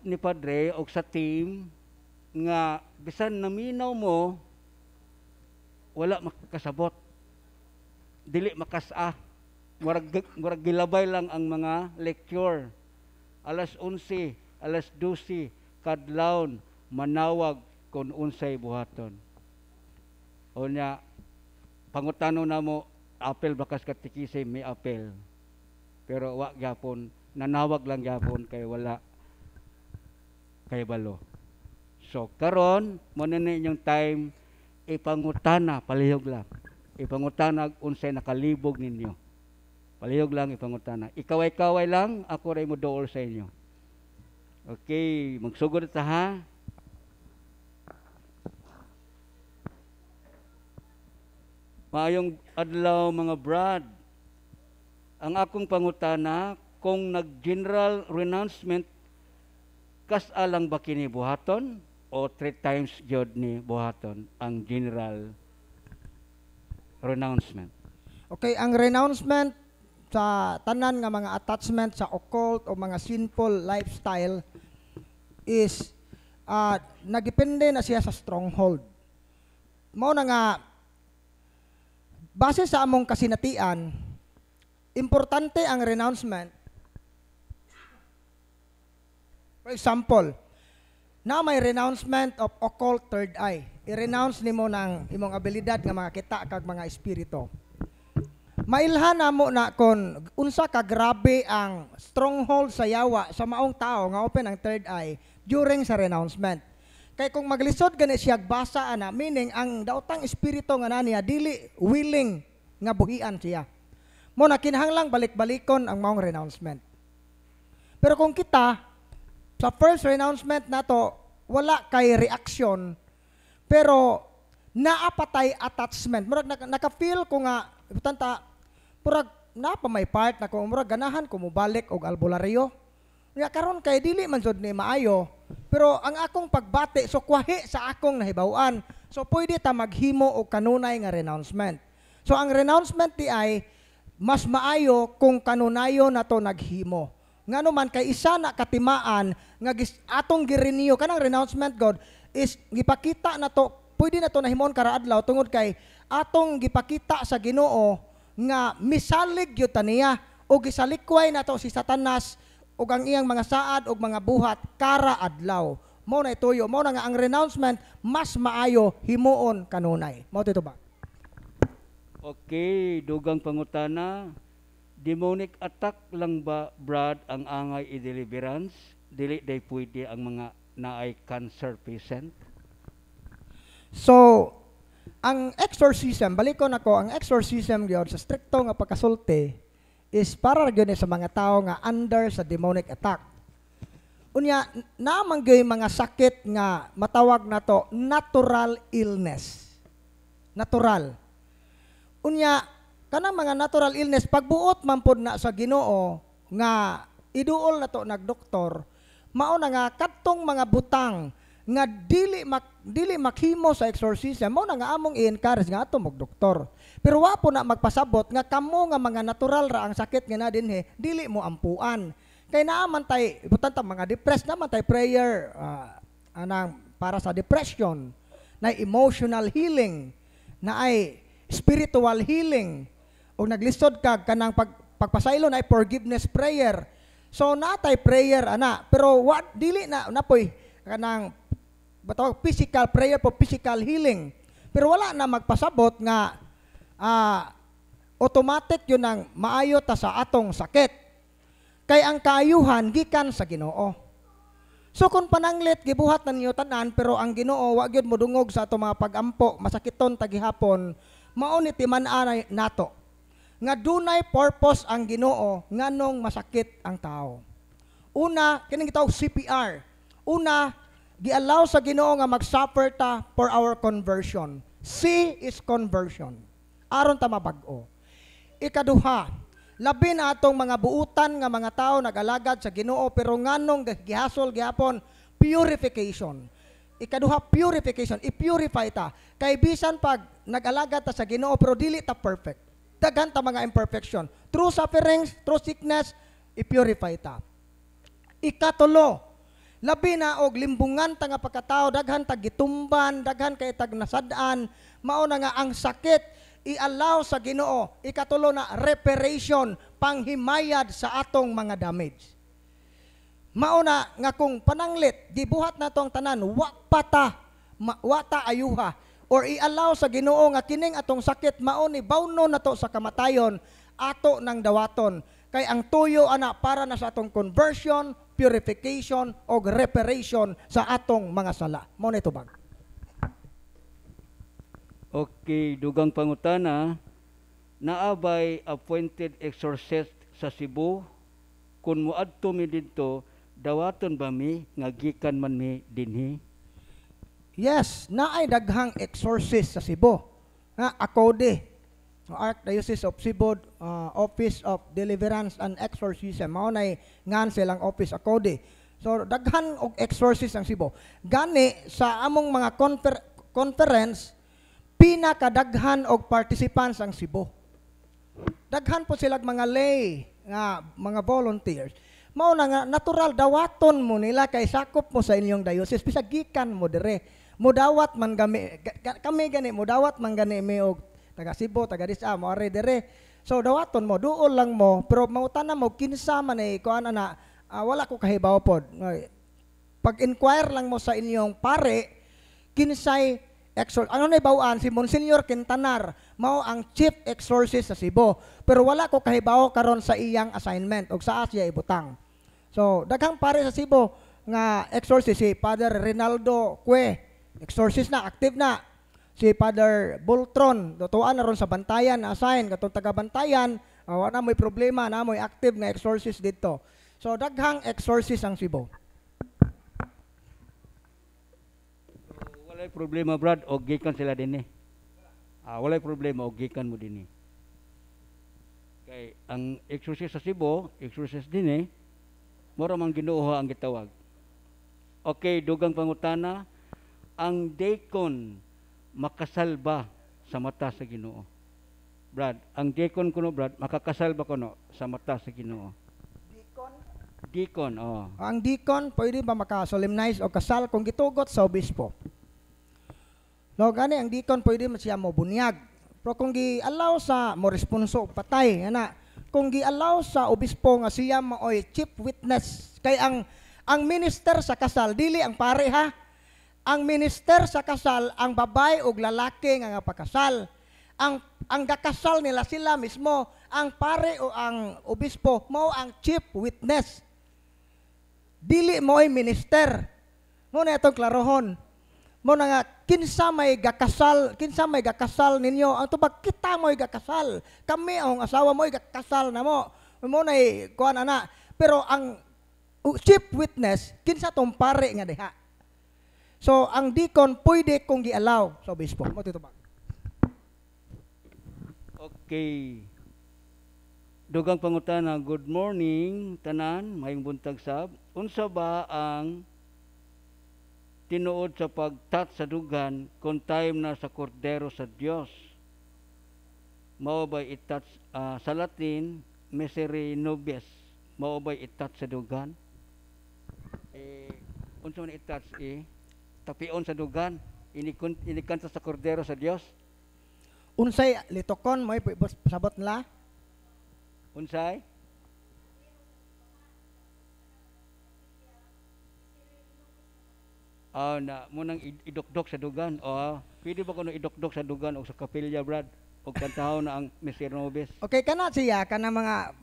ni Padre o sa team nga bisan naminaw mo wala makasabot, dili makasa, murag gilabay lang ang mga lecture. Alas 11, alas 12 kadlawon manawag kung unsay buhaton. O nya pangutano na mo apel bakas katikisi may apel. Pero wa gyapon, nanawag lang gyapon kay wala kay balo. So karon mo na inyong time ipangutana, palihog lang. Ipangutana unsay nakalibog ninyo. Palihog lang ipangutana. Ikaway-kaway lang, ako ray mo dool sa inyo. Okay, magsugod ta ha. Maayong adlaw mga brad. Ang akong pangutana, kung nag-general renouncement, kas-a lang ba kini buhaton o 3 times gyud ni buhaton ang general renouncement? Okay, ang renouncement sa tanan nga mga attachment sa occult o mga sinful lifestyle is nagdepende na siya sa stronghold. Mao na nga base sa among kasinatian, importante ang renouncement. For example, na may renouncement of occult third eye. I-renounce nimo ng imong abilidad nga mga kita kag mga espiritu. Mailhan namo na kon unsa ka grabe ang stronghold sa yawa sa maong tao nga open ang third eye during sa renouncement. Kay kung maglisod gani siya basa ana, meaning ang daotang espiritu nga naniya dili willing nga buhian siya. Mo na kinahanglang balik-balikon ang maong renouncement. Pero kung kita sa first renouncement nato wala kay reaction pero naapatay attachment. Murag naka-feel ko nga ibutanta purag na pa may part na ko murag ganahan ko mobalik og albularyo. Nga karon kay dili man jud ni maayo pero ang akong pagbati so kwahi sa akong nahibaw-an. So pwede ta maghimo og kanunay nga renouncement. So ang renouncement di ay mas maayo kung kanunayo nato naghimo. Ngano man kay isa na katimaan nga atong girenew kanang renouncement God is gipakita na to pwede na to nahimon karaadlaw tungod kay atong gipakita sa Ginoo nga misalig gyud ta niya o gisalikway na to si Satanas ug ang iyang mga saad ug mga buhat karaadlaw. Mao na ituyo, mao na nga ang renouncement mas maayo himuon kanunay. Mao dito ba? Okay, dugang pangutana. Demonic attack lang ba, Brad, ang angay i-deliverance? Dili day pwede ang mga naay cancer patient? So, ang exorcism, balikon ako, ang exorcism gyud sa stricto nga pagkasulti is para gyud sa mga tao nga under sa demonic attack. Unya, naman gyud mga sakit nga matawag nato natural illness. Natural. Unya, kanang mga natural illness pagbuot man pod na sa Ginoo nga iduol na to nagdoktor mao na nga kadtong mga butang nga dili makhimo sa exorcism mao na nga among i-encourage nga ato magdoktor pero wa po na magpasabot nga kamo nga mga natural ra ang sakit nga na dinhi dili mo ampuan kay naaman tay butan ta mga depressed naman tay prayer anang para sa depression na emotional healing na ay spiritual healing o naglisod ka kanang pagpasaylo na forgiveness prayer. So natay prayer ana, pero what dili na napoy kanang batawag physical prayer for physical healing. Pero wala na magpasabot nga automatic yun ang maayo ta sa atong sakit. Kay ang kaayuhan gikan sa Ginoo. So kung pananglit gibuhat na niyo tanan pero ang Ginoo wa gyud modungog sa atong mga pagampo, masakiton tagihapon, mao ni timan-anay nato nga dunay purpose ang Ginoo nganong masakit ang tao. Una, kining gitawag CPR. Una, gi-allow sa Ginoo nga mag-suffer ta for our conversion. C is conversion. Aron ta mabag-o. Ikaduha, labi na atong mga buutan nga mga tao nag-alagad sa Ginoo pero nganong gihasol gihapon purification. Ikaduha, purification. I-purify ta. Kay bisan pag nag-alagad ta sa Ginoo pero dili ta perfect. Daghan ta mga imperfection. Through sufferings, through sickness, i-purify ta. Ikatulo, Labi na og limbungan ta nga pagkatao, daghan tag gitumban, daghan kay tag nasadaan, mao na nga ang sakit i-allow sa Ginoo. Ikatulo na reparation, panghimayad sa atong mga damage. Mao na nga kung pananglit gibuhat nato ang tanan, wa ta ayuha, or i-allow sa Ginoo nga kining atong sakit mao ni bawno nato sa kamatayon, ato nang dawaton. Kay ang tuyo ana para na sa atong conversion, purification o reparation sa atong mga sala. Mao ni tubag. Okay, dugang pangutana, naabay appointed exorcist sa Cebu, kun moadto mi didto, dawaton ba mi nga gikan man mi dinhi? Yes, naay daghang exorcist sa Cebu. Nga ACODE, Archdiocese of Cebu, Office of Deliverance and Exorcism. Mao nay ngan silang office ACODE. So daghan og exorcist ang Cebu. Gani sa among mga conference, pinakadaghan og participants ang Cebu. Daghan po silang mga lay nga mga volunteers. Mao na nga natural dawaton mo nila kay sakop mo sa inyong diocese bisag gikan mo dire. Mudawat man kami gani mudawat man gani mi og taga Cebu, taga Rizal, mo are dire. So dawaton mo, duol lang mo, pero mangutana mo kinsa man ay kuan ana, wala ko kahibaw pod. Pag-inquire lang mo sa inyong pare, kinsay ano na bawaan si Monsignor Quintanar, mao ang chief exorcist sa Cebu. Pero wala ko kahibaw karon sa iyang assignment og saa siya ibutang. So daghang pare sa Cebu nga exorcist si Father Rinaldo Cue, exorcist na, active na. Si Father Boltron, tutuan na ron sa bantayan, assign, katong taga-bantayan, wala mo'y problema, na mo'y active nga exorcist dito. So, daghang exorcist ang Cebu. So, walay problema, Brad, o gikan sila din eh. Walay problema, o gikan mo din eh. Kay, ang exorcist sa Cebu, exorcist din eh, mura mang Ginoo ang gitawag. Okay, dugang pangutana, ang deacon makasalba sa mata sa Ginoo. Brad, ang deacon kuno Brad, makakasalba kuno sa mata sa Ginoo. Deacon, oh. Ang deacon pwede ba maka-solemnize o kasal kung gitugot sa obispo. No, gani ang deacon pwede siya mo bunyag. Pero kung gi-allow sa mo responso patay ana, kung gi-allow sa obispo nga siya maoy chief witness kay ang minister sa kasal dili ang pare ha. Ang minister sa kasal, ang babay o lalaki nga pakasal. Ang gakasal nila sila mismo, ang pare o ang obispo, mao ang chief witness. Dili mo ay minister. Mo na itong klarohon. Mo na nga, kinsa may gakasal ninyo. Ang tubag, kita mo ay gakasal. Kami, ang asawa mo ay gakasal na mo. Mo na kuhan ana. Pero ang chief witness, kinsa tong pare nga diha. So, ang deacon, pwede kong gi-allow sa obispo. Matutubag. Okay. Dugang pangutana, good morning, tanan, mayong buntag sab. Unsa ba ang tinuod sa pag-touch sa dugan kung time na sa kordero sa Dios? Mao ba i-touch sa Latin, miseri nobis? Mao ba i-touch sa dugan? Unsa man i-touch tapion sa dugan, inikanta sa kordero sa Dios. Unsay litokon mo pasabot nila? Unsay? Na munang idokdok sa dugan. Pwede ba kuno idokdok sa dugan o sa kapilya, Brad? O kantahaw na ang Mr. Nobis. Okay, kana siya kana mga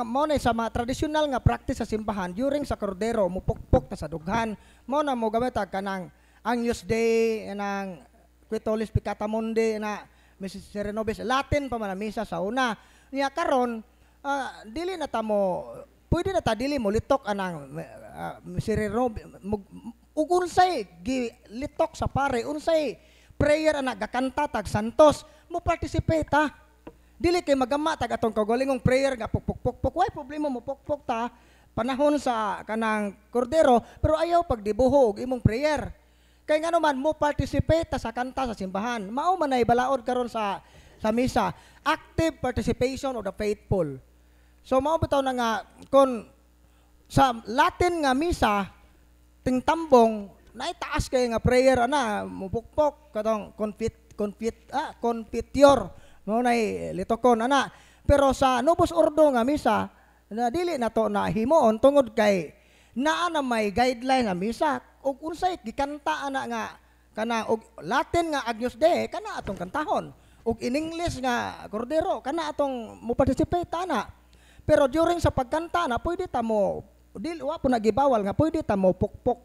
mo na sa mga traditional nga practice sa simbahan during sa kordero mupukpok ta sa dughan. Mo na mo gamit kanang Agnus Dei ng Quitolis Peccata Mundi na Mr. Nobis Latin pa man misa sa una. Niya karon dili na ta mo pwede na ta dili mo litok anang Mr. Nobis ug unsay litok sa pare unsay prayer ana gakanta tag santos mo participate ta. Dili kay magama tag atong kaugalingong prayer nga pukpuk way problema mo pukpuk ta panahon sa kanang kordero pero ayaw pagdibuhog imong prayer. Kay nga naman mo participate ta sa kanta sa simbahan. Mao man ay balaod karon sa misa. Active participation of the faithful. So mao bitaw na nga kon sa Latin nga misa tingtambong naitaas kay nga prayer ana mupukpok katong confiteor mo nay litokon ana. Pero sa Novus Ordo nga misa na dili na to na himuon tungod kay naa na may guideline nga misa ug unsay gikanta ana nga kana og Latin nga Agnus Dei kana atong kantahon ug in English nga Cordero kana atong mo participate ana. Pero during sa pagkanta na pwede ta mo dili wa po nagibawal nga pwede ta mo pukpok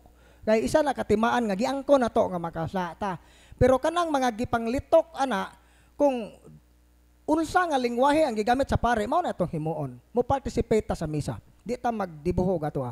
kay isa na katimaan nga giangko na to nga makasata. Pero kanang mga gipanglitok ana kung unsa nga lingwahe ang gigamit sa pare mao na itong himuon mo participate ta sa misa di ta magdibuhog ato